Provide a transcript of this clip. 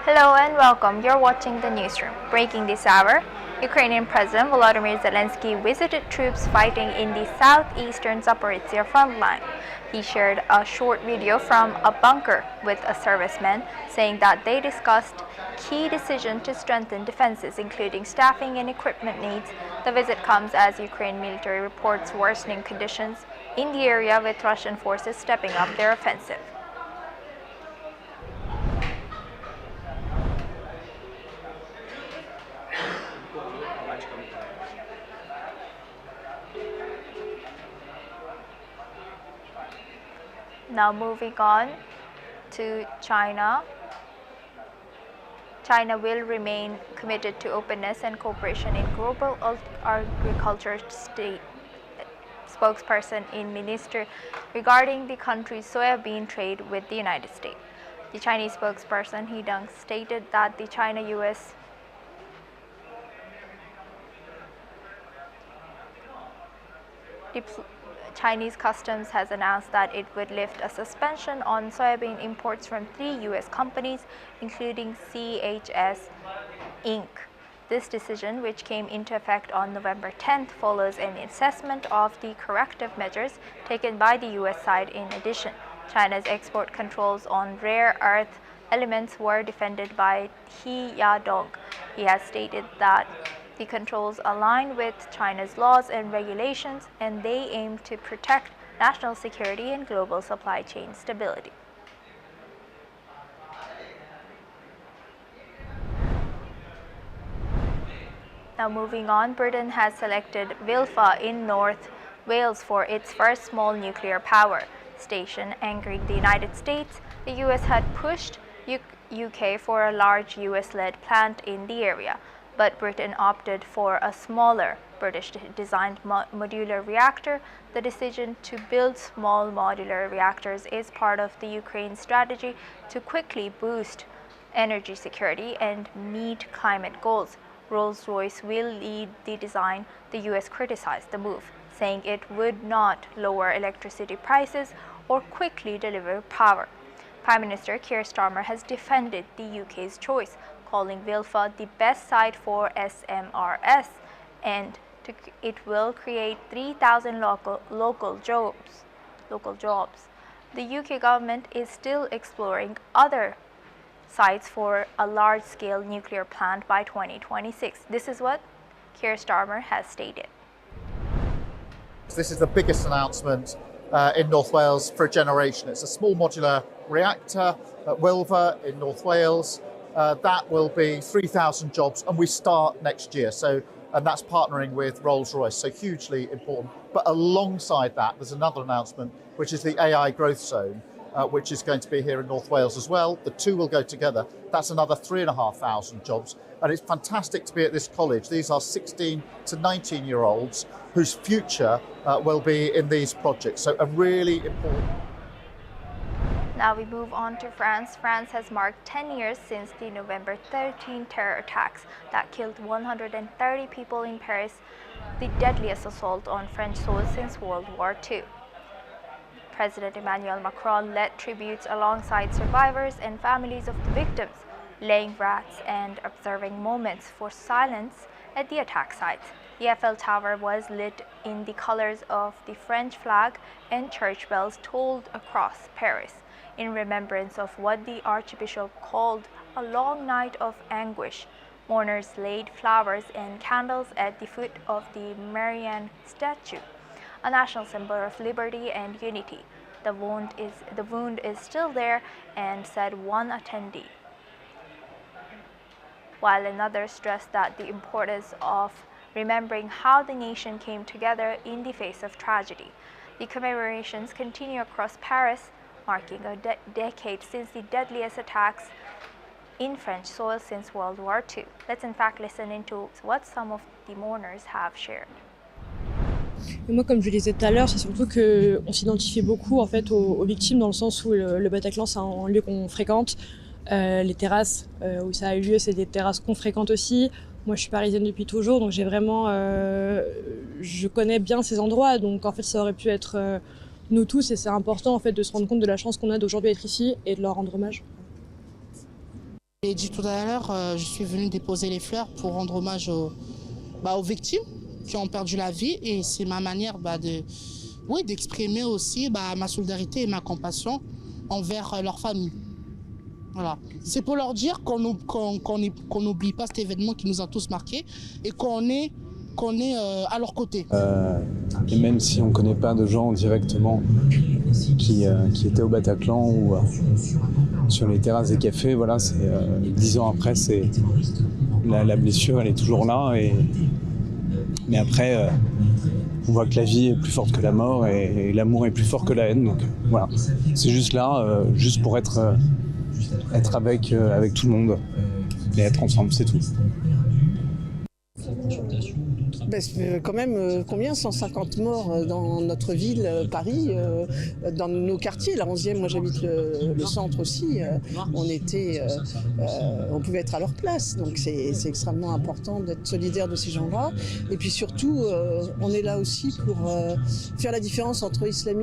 Hello and welcome. You're watching the newsroom. Breaking this hour, Ukrainian President Volodymyr Zelensky visited troops fighting in the southeastern Zaporizhzhia front line. He shared a short video from a bunker with a serviceman, saying that they discussed key decisions to strengthen defenses, including staffing and equipment needs. The visit comes as Ukraine military reports worsening conditions in the area, with Russian forces stepping up their offensive. Now moving on to China. China will remain committed to openness and cooperation in global agriculture, state spokesperson in ministry regarding the country's soybean trade with the United States. The Chinese spokesperson He Deng stated that the China-U.S. Chinese Customs has announced that it would lift a suspension on soybean imports from 3 U.S. companies, including CHS Inc. This decision, which came into effect on November 10th, follows an assessment of the corrective measures taken by the U.S. side. In addition, China's export controls on rare earth elements were defended by He Deng. He has stated that the controls align with China's laws and regulations, and they aim to protect national security and global supply chain stability. Now moving on, Britain has selected Wilfa in North Wales for its first small nuclear power station, angering the United States. The US had pushed UK for a large US-led plant in the area, but Britain opted for a smaller British-designed modular reactor. The decision to build small modular reactors is part of the Ukraine strategy to quickly boost energy security and meet climate goals. Rolls-Royce will lead the design. The US criticized the move, saying it would not lower electricity prices or quickly deliver power. Prime Minister Keir Starmer has defended the UK's choice, calling Wilfa the best site for SMRs, and it will create 3,000 local jobs. The UK government is still exploring other sites for a large-scale nuclear plant by 2026. This is what Keir Starmer has stated. This is the biggest announcement in North Wales for a generation. It's a small modular reactor at Wilfa in North Wales. That will be 3,000 jobs, and we start next year. And that's partnering with Rolls-Royce, so hugely important. But alongside that, there's another announcement, which is the AI growth zone, which is going to be here in North Wales as well. The two will go together. That's another 3,500 jobs. And it's fantastic to be at this college. These are 16 to 19-year-olds whose future will be in these projects. So a really important. Now we move on to France. France has marked 10 years since the November 13 terror attacks that killed 130 people in Paris, the deadliest assault on French soil since World War II. President Emmanuel Macron led tributes alongside survivors and families of the victims, laying wreaths and observing moments for silence at the attack sites. The Eiffel Tower was lit in the colors of the French flag, and church bells tolled across Paris in remembrance of what the Archbishop called a long night of anguish. Mourners laid flowers and candles at the foot of the Marianne statue, a national symbol of liberty and unity. The wound is still there, and said one attendee, while another stressed that the importance of remembering how the nation came together in the face of tragedy. The commemorations continue across Paris, marking a decade since the deadliest attacks in French soil since World War II. Let's in fact listen into what some of the mourners have shared. Et moi, comme je le disais tout à l'heure, c'est surtout qu'on s'identifie beaucoup en fait aux victimes, dans le sens où le Bataclan, c'est un lieu qu'on fréquente. Les terrasses où ça a eu lieu, c'est des terrasses qu'on fréquente aussi. Moi, je suis parisienne depuis toujours, donc j'ai vraiment, je connais bien ces endroits. Donc en fait, ça aurait pu être nous tous, et c'est important en fait de se rendre compte de la chance qu'on a d'aujourd'hui être ici et de leur rendre hommage. J'ai dit tout à l'heure, je suis venue déposer les fleurs pour rendre hommage aux victimes qui ont perdu la vie et c'est ma manière d'exprimer aussi ma solidarité et ma compassion envers leur famille. Voilà. C'est pour leur dire qu'on n'oublie pas cet événement qui nous a tous marqués et qu'on est à leur côté. Et même si on ne connaît pas de gens directement qui étaient au Bataclan ou sur les terrasses des cafés, voilà, 10 ans après, la blessure elle est toujours là. Mais après, on voit que la vie est plus forte que la mort et l'amour est plus fort que la haine. Donc voilà, c'est juste là, juste pour être avec tout le monde et être ensemble, c'est tout. Quand même, combien 150 morts dans notre ville, Paris, dans nos quartiers, la 11e, moi j'habite le centre aussi, on pouvait être à leur place, donc c'est extrêmement important d'être solidaire de ces gens-là. Et puis surtout, on est là aussi pour faire la différence entre islamisme